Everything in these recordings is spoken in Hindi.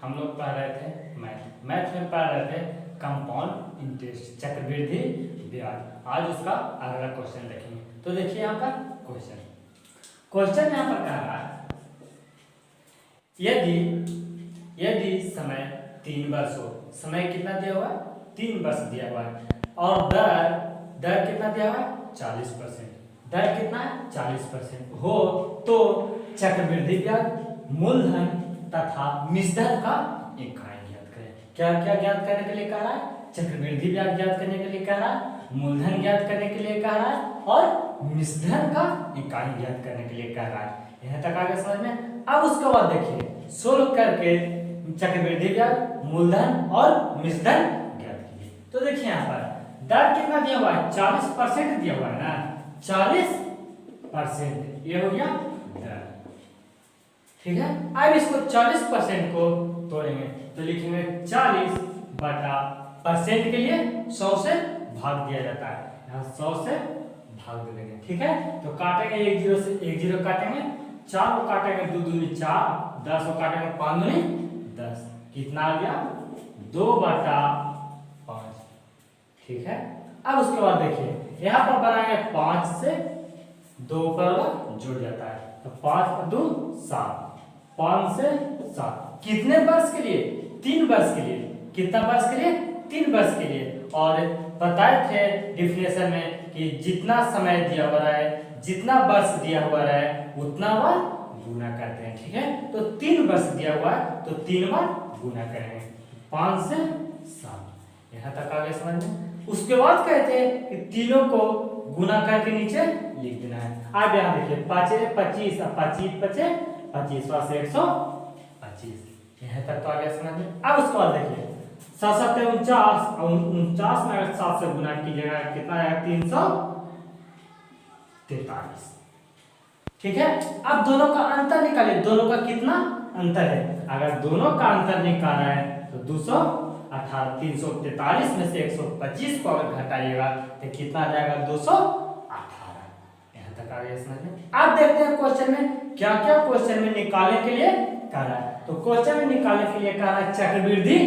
हम लोग पढ़ रहे थे मैथ में पढ़ रहे थे कंपाउंड इंटरेस्ट, चक्रवृद्धि ब्याज। आज उसका अगला क्वेश्चन देखेंगे। तो देखिए यहाँ पर क्वेश्चन यहाँ पर कह रहा है, यदि समय 3 वर्ष हो, समय कितना दिया हुआ है 3 वर्ष दिया हुआ है, और दर कितना दिया हुआ है 40%, दर कितना है 40% हो, तो चक्रवृद्धि ब्याज मूलधन तथा मिश्रधन का इकाई ज्ञात करें। क्या क्या ज्ञात करने के लिए कह रहा है? चक्रवृद्धि ब्याज ज्ञात करने के लिए कह रहा है, मूलधन ज्ञात करने के लिए कह रहा है, और मिश्रधन का इकाई ज्ञात करने के लिए कह रहा है। यहाँ तक आगे समझ में। अब उसके बाद देखिए सोल्व करके चक्रवृद्धि ब्याज, मूलधन और मिश्रधन ज्ञात कीजिए। तो देखिए यहाँ पर दर कितना दिया हुआ है 40% दिया हुआ है ना, 40% ये हो गया दर, ठीक है। अब इसको 40% को तोड़ेंगे तो लिखेंगे 40 बटा परसेंट के लिए 100 से भाग दिया जाता है, यहाँ 100 से भाग दे देंगे, ठीक है। तो काटेंगे 1 0 से 1 0 काटेंगे, 4 को काटेंगे 2 दूनी 4, 10 को काटेंगे 5 दूनी 10, कितना आ गया 2 बटा 5, ठीक है। अब उसके बाद देखिए यहाँ पर बनाएंगे 5 से 2 पर जुड़ जाता है, तो 5 और 2 7, 5 से 7 कितने वर्ष के लिए 3 वर्ष के लिए, कितना वर्ष के लिए 3 वर्ष के लिए। और बताए थे डिफिनेशन में कि जितना समय दिया हुआ है, जितना वर्ष दिया हुआ है उतना बार गुना करते हैं, ठीक है। तो 3 वर्ष दिया हुआ है तो 3 बार गुना करेंगे, 5 से 7, यहाँ तक आगे समझ में। उसके बाद कहते हैं कि तीनों को गुना करके नीचे लिख देना है। अब यहाँ देखिए 5 25 और 25 बचे 25 से 125, यहाँ तक तो आगे समझ में। अब उसके बाद देखिए 7 7 49, और 49 में अगर 7 से गुना कीजिएगा कितना आएगा 343, ठीक है। अब दोनों का अंतर निकालिए, दोनों का कितना अंतर है। अगर दोनों का अंतर निकालना है तो 218, 343 में से 125 को अगर घटाइएगा तो कितना आ जाएगा 218, यहाँ तक आ गया समझ में। अब देखते हैं क्वेश्चन में क्या क्या क्वेश्चन में निकालने के लिए कह रहा है। तो क्वेश्चन में निकालने के लिए कह रहा है चक्रवृद्धि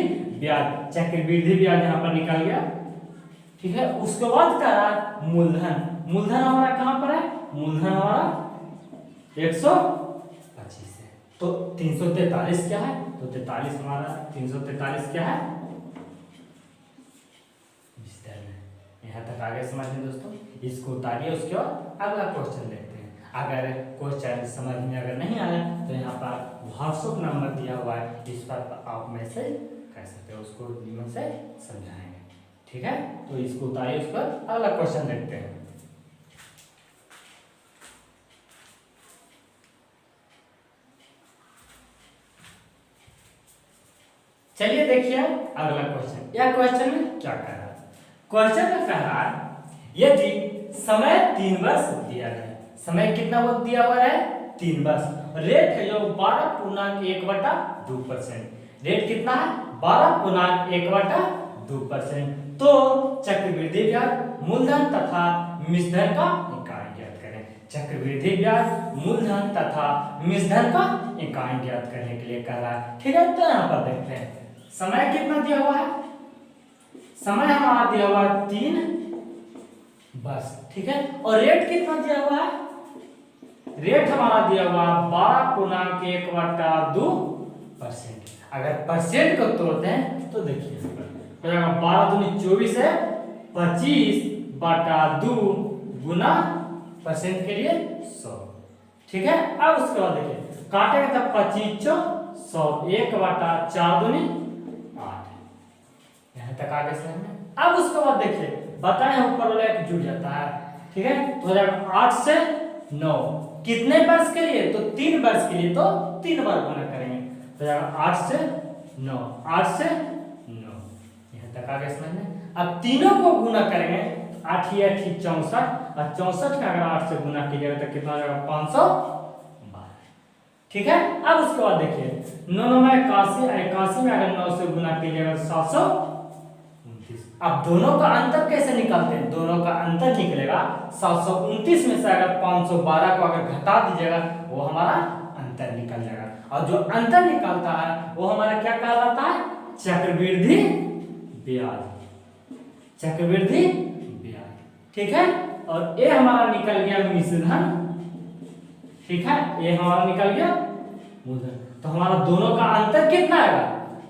ब्याज, चक्रवृद्धि ब्याज यहाँ पर निकल गया, ठीक है। उसके बाद कह रहा है मूलधन, मूलधन हमारा कहाँ पर है, मूलधन हमारा 125 है, तो 343 क्या है, तो 43 हमारा 343 क्या है विस्तार में। यहाँ तक आगे समझ में दोस्तों, इसको उतारिए, उसके बाद अगला क्वेश्चन देखते हैं। अगर क्वेश्चन समझ में अगर नहीं आया तो यहाँ पर व्हाट्सएप नंबर दिया हुआ है, इस पर आप मैसेज कर सकते हो, उसको नियम से समझाएंगे, ठीक है। तो इसको उतारिए, उस पर अगला क्वेश्चन देखते हैं। चलिए देखिए अगला क्वेश्चन। यह क्वेश्चन में क्या कह रहा है, क्वेश्चन में कह रहा है यदि समय 3 वर्ष दिया गया, समय कितना वक्त दिया हुआ है 3 वर्ष, रेट है जो 12.1/2%, रेट कितना है 12.1/2%, तो चक्रवृद्धि ब्याज मूलधन तथा मिश्रधन का इकाई ज्ञात करें। चक्रवृद्धि ब्याज मूलधन तथा मिश्रधन का इकाई ज्ञात करने के लिए कह रहा है, ठीक है। तो यहाँ पर देखते हैं समय कितना दिया हुआ है, समय हमारा दिया हुआ है 3 वर्ष, ठीक है। और रेट कितना दिया हुआ है, रेट हमारा दिया हुआ 12.1/2%। अगर परसेंट को तोड़ते हैं तो देखिए 12 दूनी 24 है, 25/2 गुना परसेंट के लिए 100, ठीक है। अब उसके बाद देखिए काटेंगे तब 25 100, 1/4 दूनी 8, यहाँ तक आगे समझ में। अब उसके बाद देखिए बताए ऊपर वाला एक जुड़ जाता है, ठीक है। तो हो जाएगा 8 से 9, कितने वर्ष के लिए, तो 3 वर्ष के लिए, तो 3 बार गुना करेंगे, तो जाएगा 8 से 9, 8 से 9, यहाँ तक आगे समझ में। अब तीनों को गुना करेंगे, 8 8 64, और 64 में अगर 8 से गुना कीजिएगा तो कितना हो जाएगा 512, ठीक है। अब उसके बाद देखिए 9 9 में 81, 81 में अगर 9 से गुना कीजिएगा 729, 33। अब दोनों का अंतर कैसे निकालते हैं? दोनों का अंतर निकलेगा 729 में से अगर 512 को अगर घटा दीजिएगा वो हमारा अंतर निकल जाएगा, और जो अंतर निकलता है वो हमारा क्या कहलाता है? चक्रवृद्धि ब्याज, चक्रवृद्धि ब्याज। ठीक है, और ये हमारा निकल गया मिश्रधन। ठीक है, ये हमारा निकल गया मूलधन। तो हमारा दोनों का अंतर कितना आएगा?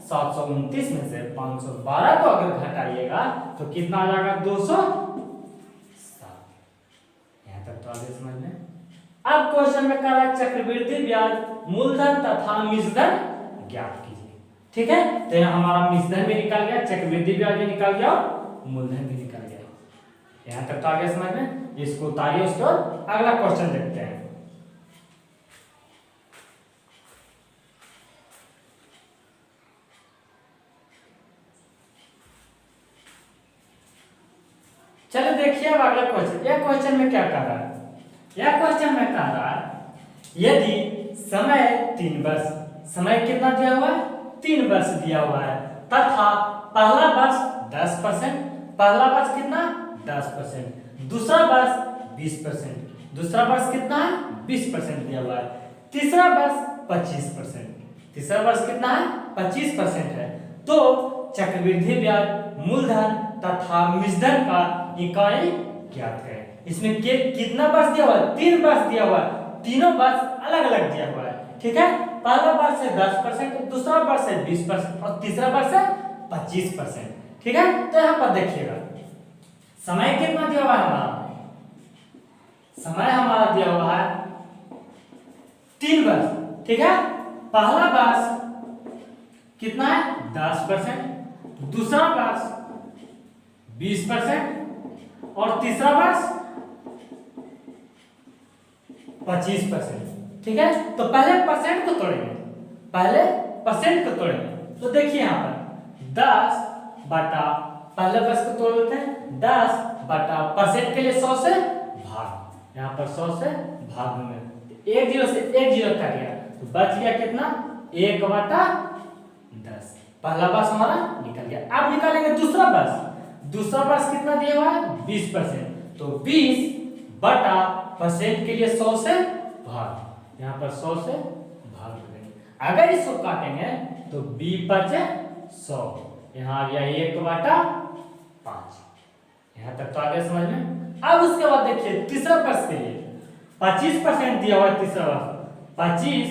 729 में से 512 को अगर घटाइएगा तो कितना आ जाएगा? 207। यहां तक तो आगे समझ में। अब क्वेश्चन में कह रहा है चक्रवृद्धि ब्याज मूलधन तथा मिश्रधन ज्ञात कीजिए। ठीक है, तो यहाँ हमारा मिश्रधन भी निकल गया, चक्रवृद्धि ब्याज भी निकल गया और मूलधन भी निकल गया। यहां तक तो आगे समझ में। इसको उतारिए, उसके बाद अगला क्वेश्चन देखते हैं। चलो देखिए अब अगला क्वेश्चन। यह क्वेश्चन में क्या कह रहा है? यह क्वेश्चन में कह रहा है यदि समय 3 वर्ष, समय कितना दिया हुआ है? 3 वर्ष दिया हुआ है, तथा पहला वर्ष 10%, पहला वर्ष कितना? 10%, दूसरा वर्ष 20%, दूसरा वर्ष कितना है? 20% दिया हुआ है, तीसरा वर्ष 25%, तीसरा वर्ष कितना है? 25% है। तो चक्रवृद्धि ब्याज मूलधन तथा मिश्रधन का इकाई ज्ञात करें। इसमें कितना वर्ष दिया हुआ है? 3 वर्ष दिया हुआ है, तीनों वर्ष अलग अलग दिया हुआ है। ठीक है, पहला वर्ष है 10%, दूसरा वर्ष है 20% और तीसरा वर्ष है 25%। ठीक है, तो यहाँ पर देखिएगा समय कितना दिया हुआ है? हमारा समय हमारा दिया हुआ है 3 वर्ष। ठीक है, पहला वर्ष कितना है? 10%, दूसरा वर्ष 20% और तीसरा वर्ष 25%। ठीक है, तो पहले परसेंट को तोड़ेंगे, पहले परसेंट को तोड़ेंगे। तो देखिए यहाँ पर 10 बटा, पहले वर्ष को तोड़ लेते हैं, 10 बटा परसेंट के लिए 100 से भाग, यहाँ पर 100 से भाग में 1 जीरो से 1 जीरो कट गया, तो बच गया कितना? 1 बटा 10। पहला वर्ष हमारा निकल गया। अब निकालेंगे दूसरा वर्ष। दूसरा वर्ष कितना दिया हुआ है? 20%, तो 20 बटा परसेंट के लिए 100 से भाग, यहाँ पर 100 से भाग देंगे। अगर इसको काटेंगे तो 20 बचे 100, यहाँ आ गया 1 बटा 5। यहाँ तक तो आगे समझ में। अब उसके बाद देखिए तीसरा वर्ष के लिए 25% दिया हुआ है, तीसरा वर्ष 25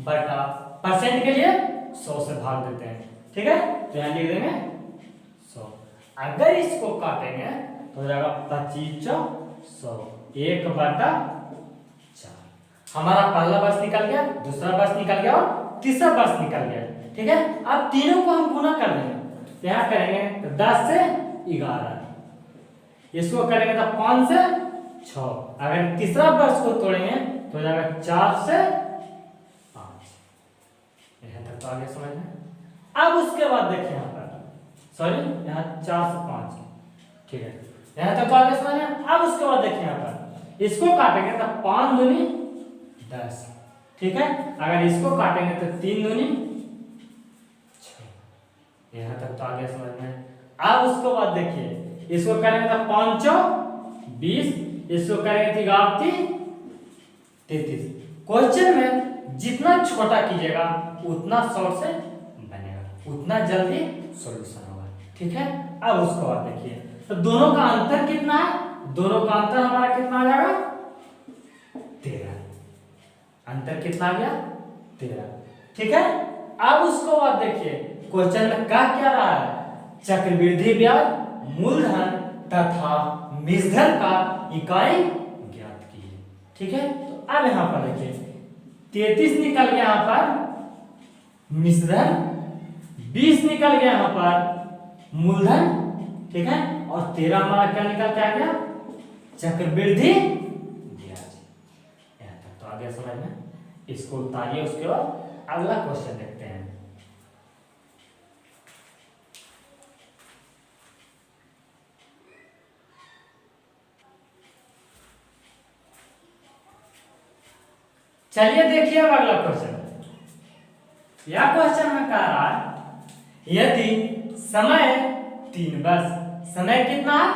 बटा परसेंट के लिए 100 से भाग देते हैं। ठीक है, तो यहाँ लिख देंगे 100। अगर इसको काटेंगे तो हो जाएगा 25 100, 1 बटा 4। हमारा पहला वर्ष निकल गया, दूसरा वर्ष निकल गया और तीसरा वर्ष निकल गया। ठीक है, अब तीनों को हम गुना कर देंगे, तो यहाँ करेंगे तो 10 से 11, इसको करेंगे तो 5 से 6। अगर तीसरा वर्ष को तोड़ेंगे तो हो जाएगा 4 से 5। यहाँ तक तो आगे समझ में। अब उसके बाद देखिए यहाँ पर, सॉरी यहाँ 4 से 5। ठीक है, यहाँ तक तो आगे समझ में। अब उसके बाद देखिए यहाँ पर इसको काटेंगे तो 5 दूनी 10। ठीक है, अगर इसको काटेंगे तो 3 दूनी 6। यहाँ तक तो आगे समझ में। अब उसके बाद देखिए इसको करेंगे तो 5 20, इसको करेंगे तो 11 33। क्वेश्चन में जितना छोटा कीजिएगा उतना शॉर्ट से बनेगा, उतना जल्दी सॉल्यूशन होगा। ठीक है, अब उसके बाद देखिए तो दोनों का अंतर कितना है? दोनों का अंतर हमारा कितना आ जाएगा? 13। अंतर कितना आ गया? 13। ठीक है, अब उसको बाद देखिए क्वेश्चन में कह क्या रहा है? चक्रवृद्धि ब्याज मूलधन तथा मिश्रधन का इकाई ज्ञात कीजिए। ठीक है, तो अब यहाँ पर देखिए 33 निकल गया यहाँ पर मिश्रधन, 20 निकल गया यहाँ पर मूलधन। ठीक है, और 13 हमारा क्या निकल के आ गया? चक्रवृद्धि ब्याज। यहाँ तक तो आगे समझ में। इसको उतारिए, उसके बाद अगला क्वेश्चन देखते हैं। चलिए देखिए अब अगला क्वेश्चन। यह क्वेश्चन में कह रहा है यदि समय 3 वर्ष। समय कितना है?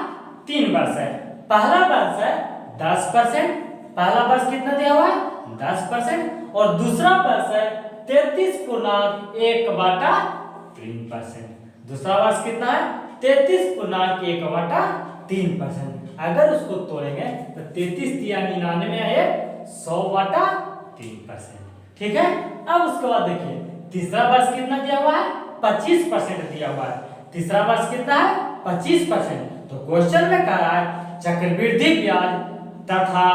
3 वर्ष है। पहला वर्ष है 10%, पहला वर्ष कितना दिया हुआ है? 10%। और दूसरा वर्ष है 33.1/3%। दूसरा वर्ष कितना है? 33.1/3%। अगर उसको तोड़ेंगे तो 33 या 99 है 100/3%। ठीक है। अब उसके बाद देखिए तीसरा वर्ष कितना दिया हुआ है? 25% दिया हुआ है। तीसरा वर्ष कितना है? 25%। तो क्वेश्चन में कह रहा है चक्रवृद्धि ब्याज तथा,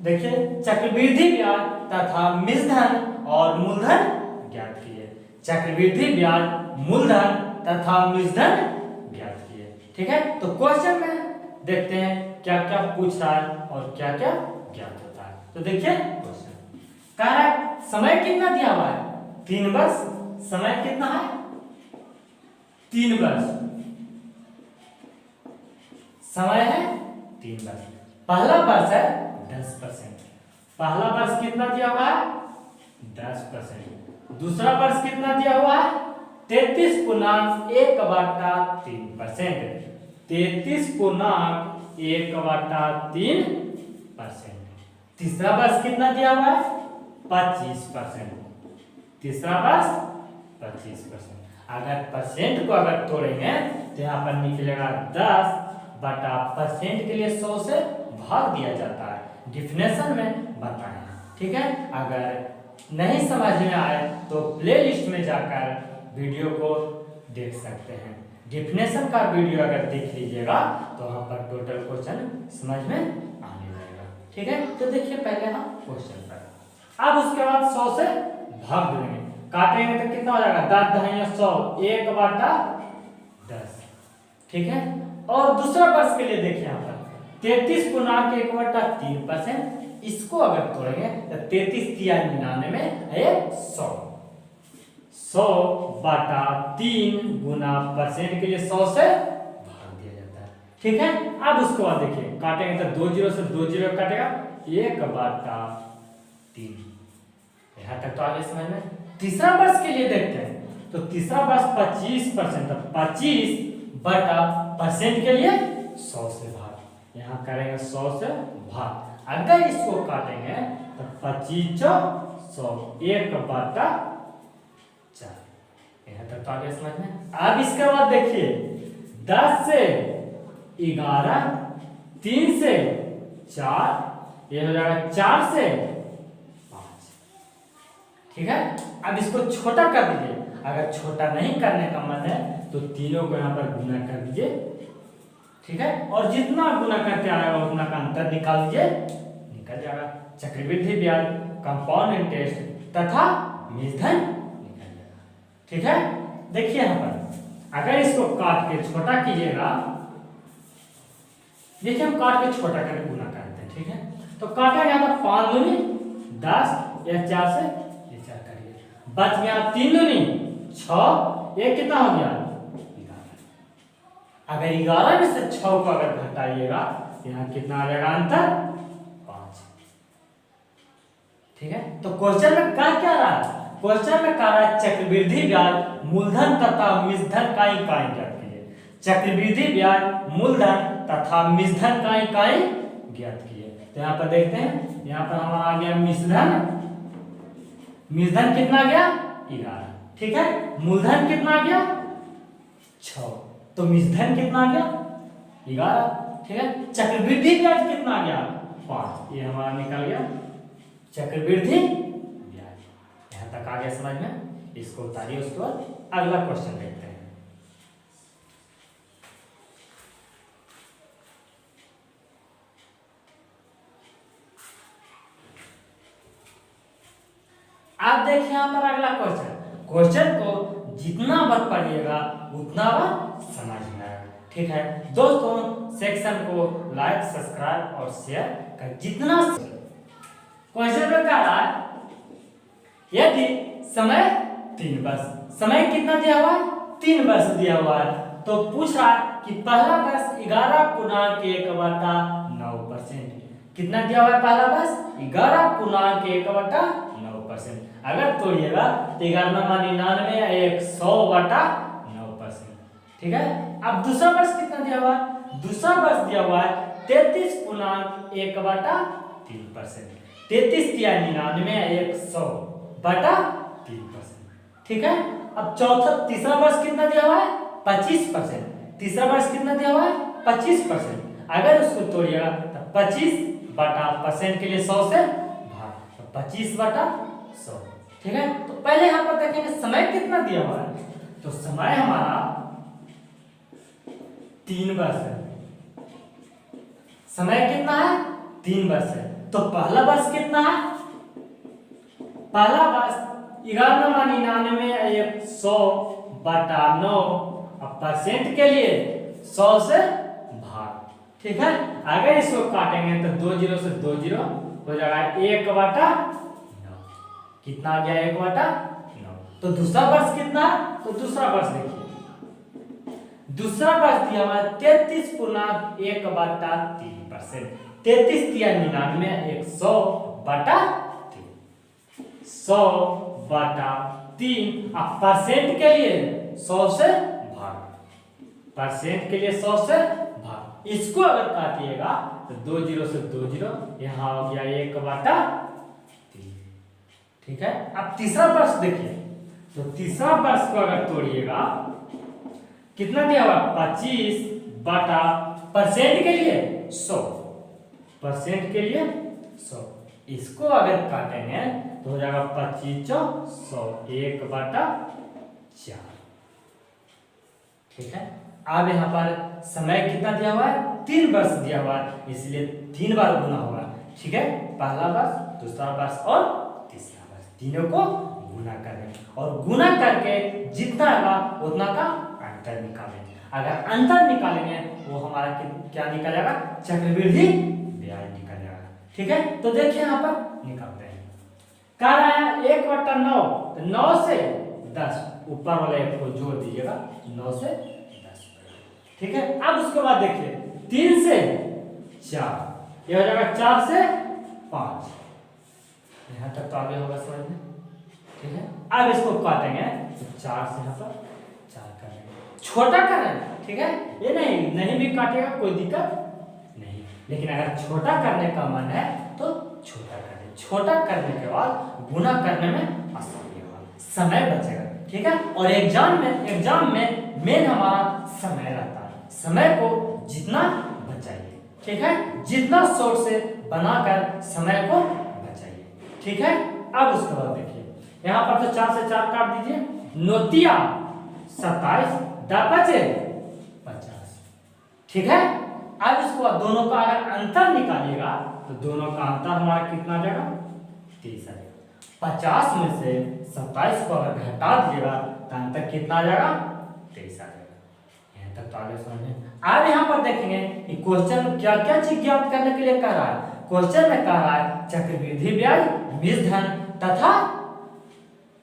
देखिए चक्रवृद्धि ब्याज तथा मूलधन और मूलधन ज्ञात कीजिए। चक्रवृद्धि ब्याज, मूलधन तथा मूलधन ज्ञात कीजिए। ठीक है। तो क्वेश्चन में देखते हैं क्या क्या पूछ रहा है और क्या क्या ज्ञात होता है। तो देखिए क्वेश्चन कह रहा है समय कितना दिया हुआ है? 3 वर्ष। समय कितना है? 3 वर्ष। समय है 3 वर्ष। पहला वर्ष है 10%। पहला वर्ष कितना दिया हुआ है? 10%। दूसरा वर्ष कितना दिया हुआ है? 33.1/3%। 33.1/3%। तीसरा वर्ष कितना दिया हुआ है? 25%। तीसरा वर्ष 25%। अगर परसेंट को अगर तोड़ेंगे तो यहाँ पर निकलेगा 10/% के लिए 100 से भाग दिया जाता है। डिफिनेशन में बताएं। ठीक है। अगर नहीं समझ में आए तो प्लेलिस्ट में जाकर वीडियो को देख सकते हैं। डिफिनेशन का वीडियो अगर देख लीजिएगा तो वहाँ पर टोटल क्वेश्चन समझ में आने लगेगा। ठीक है। तो देखिए पहले हम क्वेश्चन पर, अब उसके बाद 100 से भाग देंगे, काटेंगे तो कितना हो जाएगा? 10 × 100 1/10। ठीक है। और दूसरा वर्ष के लिए देखिए यहाँ पर 33.1/3%। इसको अगर तोड़ेंगे तो 33 या 99 में है 100। 100/3 के लिए 100 से भाग दिया जाता है। ठीक है। अब उसके बाद देखिए काटेंगे तो 2 0 से 2 0 काटेगा 1/3। यहाँ तक तो आगे समझ में। तीसरा वर्ष के लिए देखते हैं तो तीसरा वर्ष 25%। 25/% के लिए 100 से भाग, यहाँ करेंगे 100 से भाग। अगर इसको काटेंगे तो 25 100 1/4। यहाँ तक तो आगे समझ में। अब इसके बाद देखिए 10 से 11, 3 से 4, ये हो जाएगा 4 से 5। ठीक है। अब इसको छोटा कर दीजिए। अगर छोटा नहीं करने का मन है तो तीनों को यहाँ पर गुना कर दीजिए। ठीक है। और जितना गुना करके आएगा उतना का अंतर निकाल दीजिए, निकल जाएगा। चक्रवृद्धि ब्याज, कंपाउंड इंटरेस्ट तथा मूलधन निकल जाएगा। ठीक है। देखिए यहाँ पर अगर इसको काट के छोटा कीजिएगा, देखिए हम काट के छोटा करके गुना करते हैं। ठीक है। तो काटेंगे यहाँ पर 5 दूनी 10, या 4 से ये 4 करिए, बच गया 3 दूनी 6, ये कितना हो गया? 11। अगर 11 में से 6 को अगर घटाइएगा यहाँ कितना आ जाएगा अंतर? 5। ठीक है। तो क्वेश्चन में क्या रहा है? क्वेश्चन में कह रहा है चक्रवृद्धि ब्याज, मूलधन तथा मूलधन का इकाई ज्ञात कीजिए। चक्रवृद्धि ब्याज, मूलधन तथा मूलधन का इकाई ज्ञात कीजिए। तो यहाँ पर देखते हैं, यहाँ पर हमारा आ गया मूलधन। मूलधन कितना गया? 11। ठीक है। मूलधन कितना आ गया? 6। तो मूलधन कितना आ गया? 11। ठीक है। चक्रवृद्धि ब्याज कितना आ गया? 5। ये हमारा निकल गया चक्रवृद्धि ब्याज। यहाँ तक आ गया समझ में। इसको उतारिए, उसके बाद अगला क्वेश्चन देखते हैं। आप देखिए यहाँ पर अगला क्वेश्चन। क्वेश्चन को जितना बार पढ़िएगा उतना बार समझ में आएगा। ठीक है। दोस्तों सेक्शन को लाइक, सब्सक्राइब और शेयर कर। जितना क्वेश्चन में कह रहा है यदि समय 3 वर्ष, समय कितना दिया हुआ है? 3 वर्ष दिया हुआ है। तो पूछ रहा है कि पहला वर्ष 11.1/9%। कितना दिया हुआ है पहला वर्ष? 11.1/9%। अगर तोड़िएगा तो 11 × 99 100/9%। ठीक है। अब दूसरा वर्ष कितना दिया हुआ है? दूसरा वर्ष दिया हुआ है 33.1/3%। 33 या 99 100 बटा 3%। ठीक है। अब तीसरा वर्ष कितना दिया हुआ है? 25%। तीसरा वर्ष कितना दिया हुआ है? 25%। अगर उसको तोड़िएगा तो 25/% के लिए 100 से भाग, तो 25/100। ठीक है। तो पहले यहाँ पर देखेंगे समय कितना दिया हुआ है, तो समय हमारा 3 वर्ष है। समय कितना है? 3 वर्ष है। तो पहला वर्ष कितना है? पहला वर्ष 11.99 100 बटा 9, अब परसेंट के लिए 100 से भाग। ठीक है। अगर इसको काटेंगे तो 2 0 से 2 0 हो जाएगा 1/9। कितना आ गया? 1/9। तो दूसरा वर्ष कितना है? तो दूसरा वर्ष देखिए, दूसरा वर्ष दिया हुआ 33.1/3%। 33 या 99 100 बटा 3, 100 बटा 3। अब परसेंट के लिए 100 से भाग, परसेंट के लिए 100 से भाग। इसको अगर काटिएगा तो 2 0 से 2 0, यहाँ हो गया 1/3। ठीक है। अब तीसरा वर्ष देखिए, तो तीसरा वर्ष को अगर तोड़िएगा कितना दिया हुआ? 25 बटा परसेंट के लिए 100, परसेंट के लिए 100। इसको अगर काटेंगे तो हो जाएगा 25 चौक 100, 1/4। ठीक है। अब यहाँ पर समय कितना दिया हुआ है? 3 वर्ष दिया हुआ है, इसलिए 3 बार गुना होगा। ठीक है। पहला वर्ष, दूसरा वर्ष और तीसरा वर्ष, तीनों को गुना करें और गुना करके जितना होगा उतना का अंतर निकालेंगे। अगर अंतर निकालेंगे वो हमारा क्या निकलेगा? चक्रवृद्धि ब्याज निकलेगा। ठीक है। तो देखिए यहाँ पर निकालते हैं। कह रहा है 1/9, तो 9 से 10 ऊपर वाले एक को जोड़ दीजिएगा, 9 से 10। ठीक है। अब उसके बाद देखिए 3 से 4, ये हो जाएगा 4 से 5। यहाँ तक तो आगे होगा समझ में। ठीक है। अब इसको काटेंगे तो 4 से यहाँ पर 4 करेंगे, छोटा करें। ठीक है। ये नहीं भी काटेगा कोई दिक्कत नहीं, लेकिन अगर छोटा करने का मन है तो छोटा करें। छोटा करने के बाद गुना करने में आसानी होगा, समय बचेगा। ठीक है। और एग्जाम में मेन हमारा समय रहता है, समय को जितना बचाइए। ठीक है। जितना शॉर्ट से बनाकर समय को बचाइए। ठीक है। अब उसके बाद देखिए यहाँ पर तो 4 से 4 काट दीजिए, नोतिया 27 × 50। ठीक है। अब इसको दोनों का अगर अंतर निकालिएगा तो दोनों का अंतर हमारा कितना आ जाएगा? 30 आ जाएगा। 50 में से 27 को अगर घटा दीजिएगा तो अंतर कितना आ जाएगा? 23 आ जाएगा। यहाँ तक तो आगे समझ में। अब यहाँ पर देखेंगे कि क्वेश्चन में क्या क्या चीज ज्ञात करने के लिए कह रहा है। क्वेश्चन में कह रहा है चक्रवृद्धि ब्याज, मिश्रधन तथा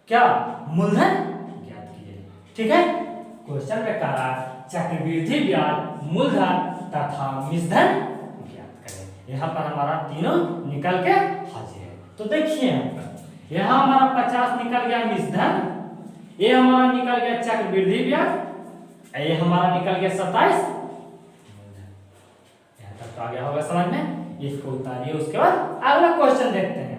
क्या मूलधन ज्ञात कीजिए। ठीक है। क्वेश्चन में कह रहा है चक्रवृद्धि ब्याज, मूलधन तथा मिश्रधन ज्ञात करें। यहाँ पर हमारा तीनों निकल के हाजिर है। तो देखिए यहाँ हमारा 50 निकल गया मिश्रधन, ये हमारा निकल गया चक्रवृद्धि ब्याज, ये हमारा निकल गया 27 मूलधन। यहाँ तक तो आ गया होगा समझ में। इसको उतारिए, उसके बाद अगला क्वेश्चन देखते हैं।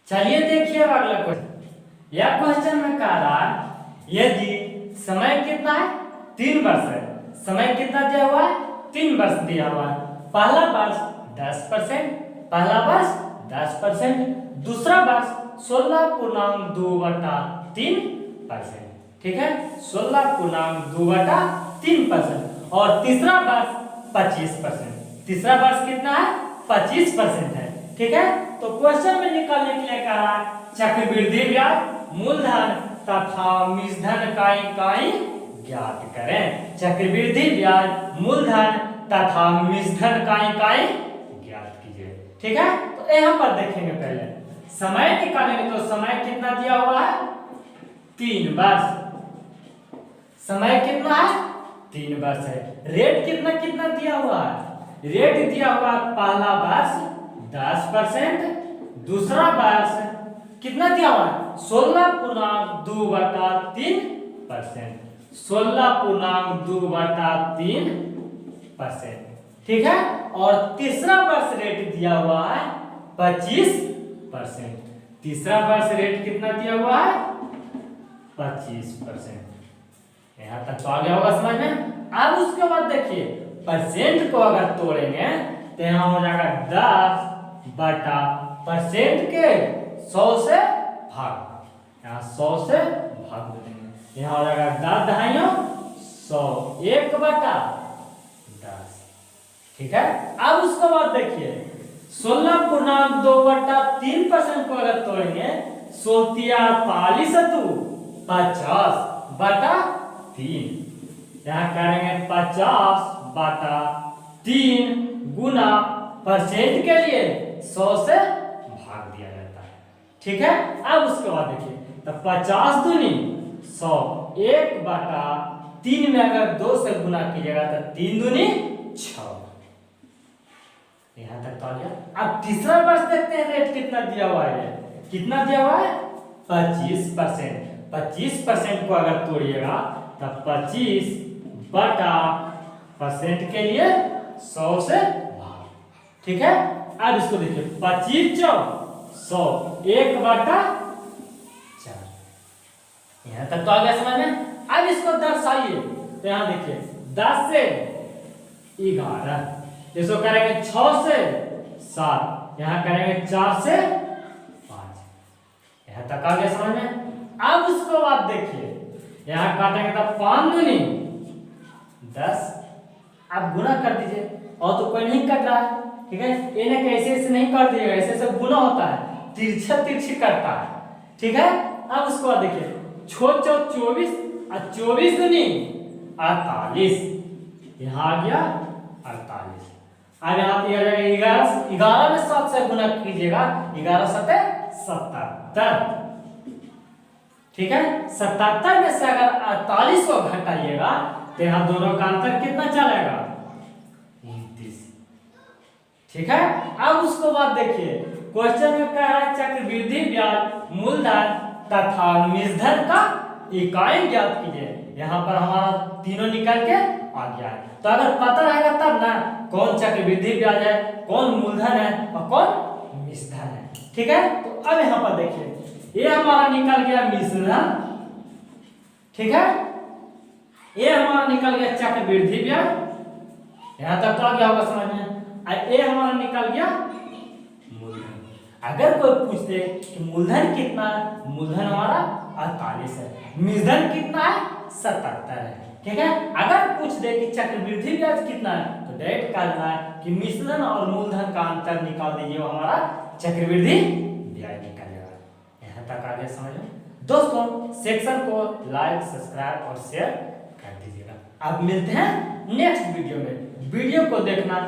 चलिए देखिए अगला क्वेश्चन। यह क्वेश्चन में कह रहा है यदि समय कितना है? 3 वर्ष है। समय कितना दिया हुआ है? 3 वर्ष दिया हुआ है। पहला वर्ष 10%, पहला वर्ष 10%, दूसरा वर्ष 16.2/3%। ठीक है। 16.2/3% और तीसरा वर्ष 25%। तीसरा वर्ष कितना है? 25% है। ठीक है। तो क्वेश्चन में निकालने के लिए कहा चक्रवृद्धि ब्याज, मूलधन तथा मिश्रधन का इकाई ज्ञात करें। चक्रवृद्धि ब्याज, मूलधन तथा मिश्रधन का इकाई ज्ञात कीजिए। ठीक है। तो यहाँ पर देखेंगे पहले समय निकालेंगे तो समय कितना दिया हुआ है? 3 वर्ष। समय कितना है? 3 वर्ष है। रेट कितना कितना दिया हुआ है? रेट दिया हुआ है पहला वर्ष 10%, दूसरा वर्ष कितना दिया हुआ है? 16.2/3%, 16.2/3%, ठीक है। और तीसरा वर्ष रेट दिया हुआ है 25%। तीसरा वर्ष रेट कितना दिया हुआ है? 25%। यहाँ तक तो आ गया होगा समझ में। अब उसके बाद देखिए परसेंट को अगर तोड़ेंगे तो यहाँ हो जाएगा 10/% के 100 से भाग, यहाँ 100 से भाग दे देंगे, यहाँ हो जाएगा 10 दहाइयों 100, 1/10, ठीक है। अब उसके बाद देखिए 16.2/3% को अगर तोड़ेंगे 50/3, यहाँ करेंगे 50/3 गुना परसेंट के लिए 100 से भाग दिया जाता है, ठीक है। अब उसके बाद देखिए तो 50 दूनी 100, 1/3 में अगर 2 से गुना कीजिएगा तो 3 दूनी 6, यहाँ तक तो आ गया। अब तीसरा वर्ष देखते हैं रेट कितना दिया हुआ है, कितना दिया हुआ है? 25%। 25% को अगर तोड़िएगा तो 25/% के लिए 100 से भाग, ठीक है। अब इसको देखिए 25×4 100, 1/4, यहाँ तक तो आ गया समझ में। अब इसको दर्शाइए तो यहाँ देखिए 10 से 11, इसको करेंगे 6 से 7, यहाँ करेंगे 4 से 5, यहाँ तक आ गया समझ में। अब उसको बाद देखिए यहाँ काटेंगे तो 5 दूनी 10, आप गुना कर दीजिए, और तो कोई नहीं कट रहा है, ठीक है। इन्हें कैसे ऐसे नहीं कर दीजिएगा, ऐसे ऐसे गुना होता है, तिरछा तिरछी करता है, ठीक है। अब उसको बाद देखिए 24 और 24 दूनी 48, यहाँ आ गया 48। अब यहाँ पे 11 में 7 से गुना कीजिएगा, 11 7 77, ठीक है। 77 में से अगर 48 को घटाइएगा तो यहाँ दोनों का अंतर कितना चलेगा? 29, ठीक है। अब उसको बाद देखिए क्वेश्चन में कह रहा है चक्रवृद्धि ब्याज मूलधन तथा निजधन का इकाई ज्ञात कीजिए। यहाँ पर हमारा तीनों निकल के आ गया है, तो अगर पता रहेगा तब ना कौन चक्रवृद्धि ब्याज है, कौन मूलधन है और कौन निजधन है, ठीक है। तो अब यहाँ पर देखिए ये हमारा निकल गया मिश्रधन, ठीक है। ये हमारा निकल गया चक्रवृद्धि ब्याज, यहाँ तक तो आ गया होगा समझ में। ये हमारा निकल गया मूलधन। अगर कोई पूछते कि मूलधन कितना है, मूलधन हमारा 48 है, निजधन कितना है 77 है, ठीक है। अगर पूछ दे कि चक्रवृद्धि ब्याज कितना है तो डायरेक्ट कह देना है कि मिश्रधन और मूलधन का अंतर निकाल दीजिए, वो हमारा चक्रवृद्धि ब्याज निकलेगा। यहाँ तक आ गया समझ में। दोस्तों सेक्शन को लाइक, सब्सक्राइब और शेयर कर दीजिएगा। अब मिलते हैं नेक्स्ट वीडियो में। वीडियो को देखना